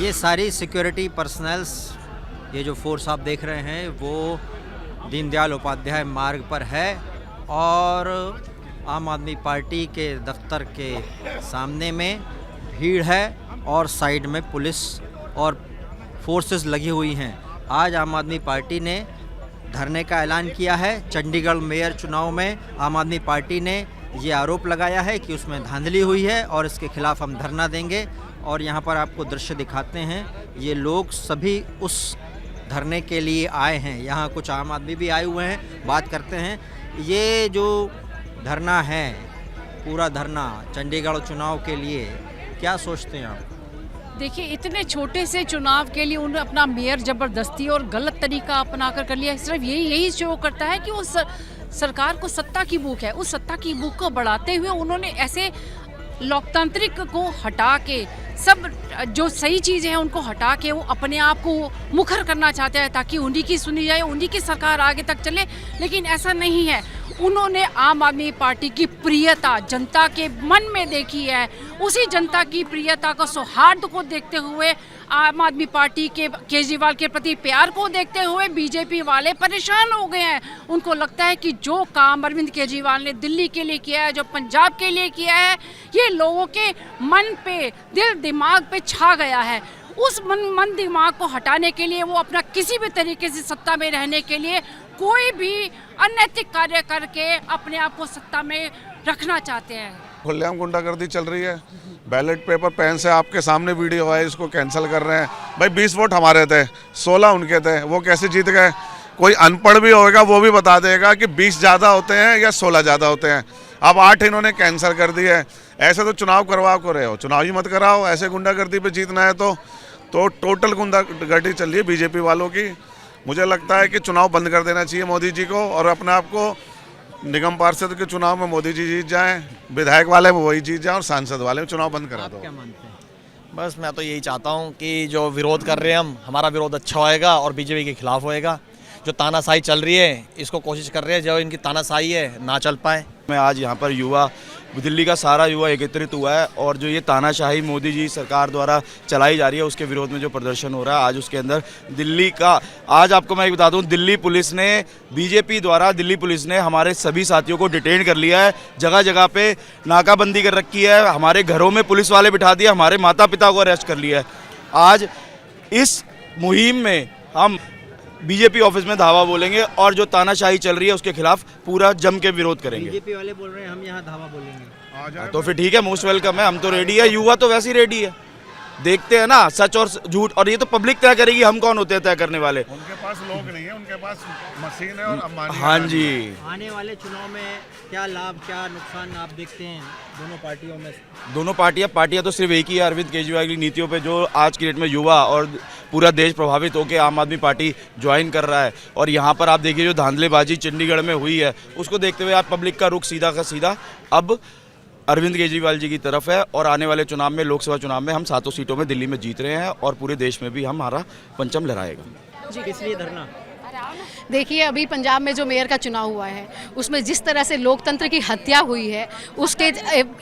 ये सारी security personnels, ये जो फोर्स आप देख रहे हैं वो दीनदयाल उपाध्याय मार्ग पर है और आम आदमी पार्टी के दफ्तर के सामने में भीड़ है और साइड में पुलिस और फोर्सेस लगी हुई हैं। आज आम आदमी पार्टी ने धरने का ऐलान किया है। चंडीगढ़ मेयर चुनाव में आम आदमी पार्टी ने ये आरोप लगाया है कि उसमें धांधली हुई है और इसके खिलाफ हम धरना देंगे। और यहाँ पर आपको दृश्य दिखाते हैं, ये लोग सभी उस धरने के लिए आए हैं। यहाँ कुछ आम आदमी भी आए हुए हैं, बात करते हैं। ये जो धरना है, पूरा धरना चंडीगढ़ चुनाव के लिए, क्या सोचते हैं आप? देखिए, इतने छोटे से चुनाव के लिए उन्होंने अपना मेयर जबरदस्ती और गलत तरीका अपनाकर कर लिया। सिर्फ यही शो करता है कि वो सरकार को सत्ता की भूख है। उस सत्ता की भूख को बढ़ाते हुए उन्होंने ऐसे लोकतांत्रिक को हटा के, सब जो सही चीज़ें हैं उनको हटा के वो अपने आप को मुखर करना चाहते हैं ताकि उन्हीं की सुनी जाए, उन्हीं की सरकार आगे तक चले। लेकिन ऐसा नहीं है। उन्होंने आम आदमी पार्टी की प्रियता जनता के मन में देखी है। उसी जनता की प्रियता को, सौहार्द को देखते हुए, आम आदमी पार्टी के केजरीवाल के प्रति प्यार को देखते हुए बीजेपी वाले परेशान हो गए हैं। उनको लगता है कि जो काम अरविंद केजरीवाल ने दिल्ली के लिए किया है, जो पंजाब के लिए किया है, ये लोगों के मन पे, दिल दिमाग पे छा गया है। उस मन दिमाग को हटाने के लिए वो अपना किसी भी तरीके से सत्ता में रहने के लिए कोई भी अनैतिक कार्य करके अपने आप को सत्ता में रखना चाहते हैं। खुलेआम गुंडागर्दी चल रही है। बैलेट पेपर पेन से आपके सामने वीडियो है, इसको कैंसिल कर रहे हैं। भाई 20 वोट हमारे थे, 16 उनके थे, वो कैसे जीत गए? कोई अनपढ़ भी होगा वो भी बता देगा कि 20 ज़्यादा होते हैं या 16 ज़्यादा होते हैं। अब 8 इन्होंने कैंसिल कर दिए। ऐसे तो चुनाव करवा को रहे हो, चुनाव ही मत कराओ। ऐसे गुंडागर्दी पे जीतना है तो टोटल गुंडागर्दी चल रही है बीजेपी वालों की। मुझे लगता है कि चुनाव बंद कर देना चाहिए मोदी जी को और अपने आप को निगम पार्षद के चुनाव में मोदी जी जीत जाएं, विधायक वाले में वही जीत जाएं और सांसद वाले में चुनाव बंद करा दो। क्या मानते हैं? बस मैं तो यही चाहता हूँ कि जो विरोध कर रहे हैं हम, हमारा विरोध अच्छा होएगा और बीजेपी के खिलाफ होएगा। जो तानाशाही चल रही है, इसको कोशिश कर रहे हैं जो इनकी तानाशाही है ना चल पाए। मैं आज यहाँ पर युवा, दिल्ली का सारा युवा एकत्रित हुआ है और जो ये तानाशाही मोदी जी सरकार द्वारा चलाई जा रही है उसके विरोध में जो प्रदर्शन हो रहा है आज, उसके अंदर दिल्ली का, आज आपको मैं एक बता दूं, दिल्ली पुलिस ने, बीजेपी द्वारा दिल्ली पुलिस ने हमारे सभी साथियों को डिटेन कर लिया है। जगह जगह पे नाकाबंदी कर रखी है, हमारे घरों में पुलिस वाले बिठा दिए, हमारे माता पिता को अरेस्ट कर लिया है। आज इस मुहिम में हम बीजेपी ऑफिस में धावा बोलेंगे और जो तानाशाही चल रही है उसके खिलाफ पूरा जम के विरोध करेंगे। बीजेपी वाले बोल रहे हैं हम यहाँ धावा बोलेंगे। तो फिर ठीक है, मोस्ट वेलकम है, हम तो रेडी है। युवा तो वैसे ही रेडी है। देखते हैं ना सच और झूठ, और ये तो पब्लिक तय करेगी, हम कौन होते हैं तय करने वाले। उनके पास लोग नहीं है, उनके पास मशीन है और अंबानी। हाँ जी। आने वाले चुनाव में क्या लाभ क्या नुकसान आप देखते हैं दोनों पार्टियों में? दोनों पार्टियां तो सिर्फ एक ही है, अरविंद केजरीवाल की नीतियों पे जो आज की डेट में युवा और पूरा देश प्रभावित होकर आम आदमी पार्टी ज्वाइन कर रहा है। और यहाँ पर आप देखिए जो धांधलेबाजी चंडीगढ़ में हुई है, उसको देखते हुए आप पब्लिक का रुख सीधा का सीधा अब अरविंद केजरीवाल जी की तरफ है। और आने वाले चुनाव में, लोकसभा चुनाव में, हम 7 सीटों में दिल्ली में जीत रहे हैं और पूरे देश में भी हमारा परचम लहराएगा। जी, किस लिए धरना? देखिए, अभी पंजाब में जो मेयर का चुनाव हुआ है उसमें जिस तरह से लोकतंत्र की हत्या हुई है,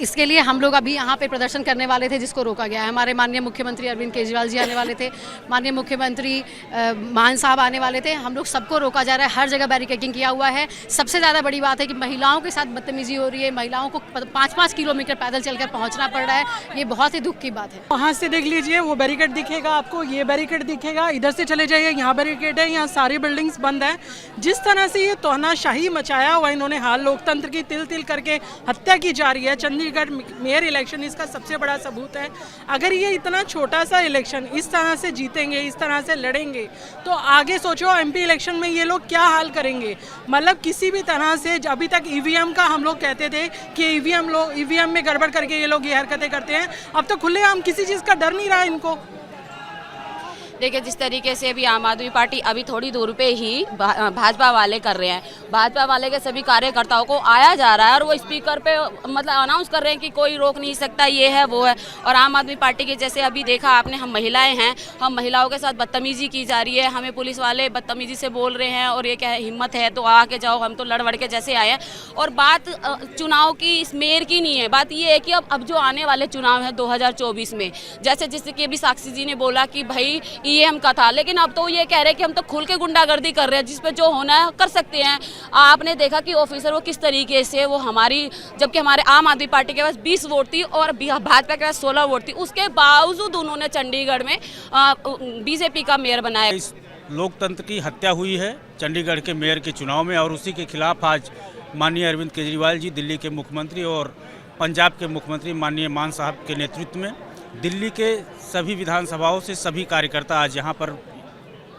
इसके लिए हम लोग अभी यहाँ पे प्रदर्शन करने वाले थे, जिसको रोका गया है। हमारे माननीय मुख्यमंत्री अरविंद केजरीवाल जी आने वाले थे, माननीय मुख्यमंत्री मान साहब आने वाले थे। हम लोग सबको रोका जा रहा है, हर जगह बैरिकेडिंग किया हुआ है। सबसे ज़्यादा बड़ी बात है कि महिलाओं के साथ बदतमीजी हो रही है, महिलाओं को 5-5 किलोमीटर पैदल चलकर पहुँचना पड़ रहा है। ये बहुत ही दुख की बात है। वहाँ से देख लीजिए, वो बैरिकेड दिखेगा आपको, ये बैरिकेड दिखेगा, इधर से चले जाइए, यहाँ बैरिकेड है, यहाँ सारी बिल्डिंग्स बंद है। जिस तरह से ये तोहनाशाही मचाया हुआ इन्होंने, हाल लोकतंत्र की तिल तिल करके हत्या की जा रही है। चंडीगढ़ मेयर इलेक्शन इसका सबसे बड़ा सबूत है। अगर ये इतना छोटा सा इलेक्शन इस तरह से जीतेंगे, इस तरह से लड़ेंगे, तो आगे सोचो एमपी इलेक्शन में ये लोग क्या हाल करेंगे। मतलब किसी भी तरह से, अभी तक ईवीएम का हम लोग कहते थे कि ईवीएम में गड़बड़ करके ये लोग ये हरकतें करते हैं। अब तो खुलेआम किसी चीज़ का डर नहीं रहा इनको। देखिए जिस तरीके से अभी आम आदमी पार्टी अभी थोड़ी दूर पे ही भाजपा वाले कर रहे हैं, भाजपा वाले के सभी कार्यकर्ताओं को आया जा रहा है और वो स्पीकर पे मतलब अनाउंस कर रहे हैं कि कोई रोक नहीं सकता, ये है वो है। और आम आदमी पार्टी के जैसे अभी देखा आपने, हम महिलाएं हैं, हम महिलाओं के साथ बदतमीजी की जा रही है, हमें पुलिस वाले बदतमीजी से बोल रहे हैं और ये क्या है, हिम्मत है तो आके जाओ, हम तो लड़ वड़ के जैसे आए हैं। और बात चुनाव की, इस मेयर की नहीं है, बात ये है कि अब जो आने वाले चुनाव है 2024 में, जैसे कि अभी साक्षी जी ने बोला कि भाई ईएम का था, लेकिन अब तो ये कह रहे हैं कि हम तो खुल के गुंडागर्दी कर रहे हैं, जिस पे जो होना है कर सकते हैं। आपने देखा कि ऑफिसर वो किस तरीके से वो जबकि हमारे आम आदमी पार्टी के पास 20 वोट थी और भाजपा के पास 16 वोट थी, उसके बावजूद उन्होंने चंडीगढ़ में बीजेपी का मेयर बनाया। इस लोकतंत्र की हत्या हुई है चंडीगढ़ के मेयर के चुनाव में, और उसी के खिलाफ आज माननीय अरविंद केजरीवाल जी, दिल्ली के मुख्यमंत्री, और पंजाब के मुख्यमंत्री माननीय मान साहब के नेतृत्व में दिल्ली के सभी विधानसभाओं से सभी कार्यकर्ता आज यहाँ पर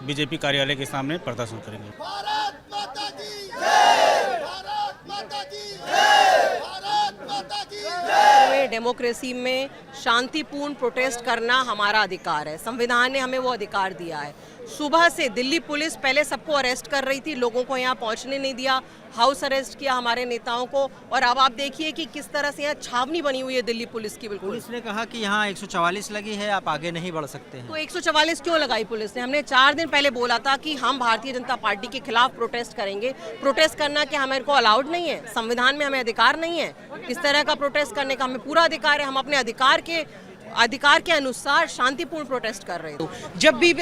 बीजेपी कार्यालय के सामने प्रदर्शन करेंगे। भारत माता की जय, भारत माता की जय, भारत माता की जय। डेमोक्रेसी में शांतिपूर्ण प्रोटेस्ट करना हमारा अधिकार है, संविधान ने हमें वो अधिकार दिया है। सुबह से दिल्ली पुलिस पहले सबको अरेस्ट कर रही थी, लोगों को यहाँ पहुँचने नहीं दिया, हाउस अरेस्ट किया हमारे नेताओं को, और अब आप देखिए कि किस तरह से यहाँ छावनी बनी हुई है दिल्ली पुलिस की। बिल्कुल पुलिस ने कहा कि यहाँ 144 लगी है, आप आगे नहीं बढ़ सकते हैं। तो 144 क्यों लगाई पुलिस ने? हमने 4 दिन पहले बोला था कि हम भारतीय जनता पार्टी के खिलाफ प्रोटेस्ट करेंगे। प्रोटेस्ट करना क्या हमारे को अलाउड नहीं है? संविधान में हमें अधिकार नहीं है इस तरह का प्रोटेस्ट करने का? हमें पूरा अधिकार है, हम अपने अधिकार के अनुसार शांतिपूर्ण प्रोटेस्ट कर रहे हैं। जब भी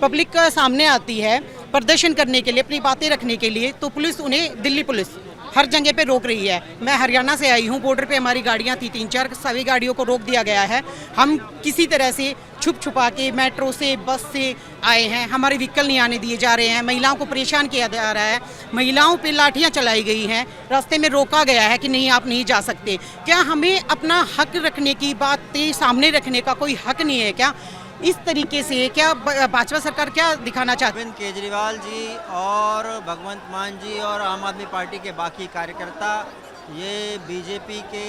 पब्लिक का सामने आती है प्रदर्शन करने के लिए, अपनी बातें रखने के लिए, तो पुलिस उन्हें, दिल्ली पुलिस हर जगह पे रोक रही है। मैं हरियाणा से आई हूँ, बॉर्डर पे हमारी गाड़ियाँ थी 3-4, सभी गाड़ियों को रोक दिया गया है। हम किसी तरह से छुप छुपा के मेट्रो से, बस से आए हैं, हमारे व्हीकल नहीं आने दिए जा रहे हैं, महिलाओं को परेशान किया जा रहा है, महिलाओं पे लाठियां चलाई गई हैं, रास्ते में रोका गया है कि नहीं आप नहीं जा सकते। क्या हमें अपना हक रखने की, बातें सामने रखने का कोई हक नहीं है क्या? इस तरीके से क्या भाजपा सरकार क्या दिखाना चाहती है? अरविंद केजरीवाल जी और भगवंत मान जी और आम आदमी पार्टी के बाकी कार्यकर्ता ये बीजेपी के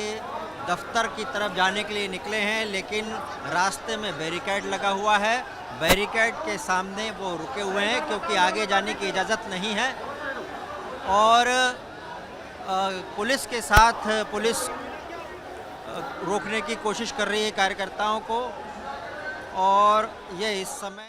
दफ्तर की तरफ जाने के लिए निकले हैं, लेकिन रास्ते में बैरिकेड लगा हुआ है। बैरिकेड के सामने वो रुके हुए हैं क्योंकि आगे जाने की इजाज़त नहीं है, और पुलिस के साथ पुलिस रोकने की कोशिश कर रही है कार्यकर्ताओं को, और ये इस समय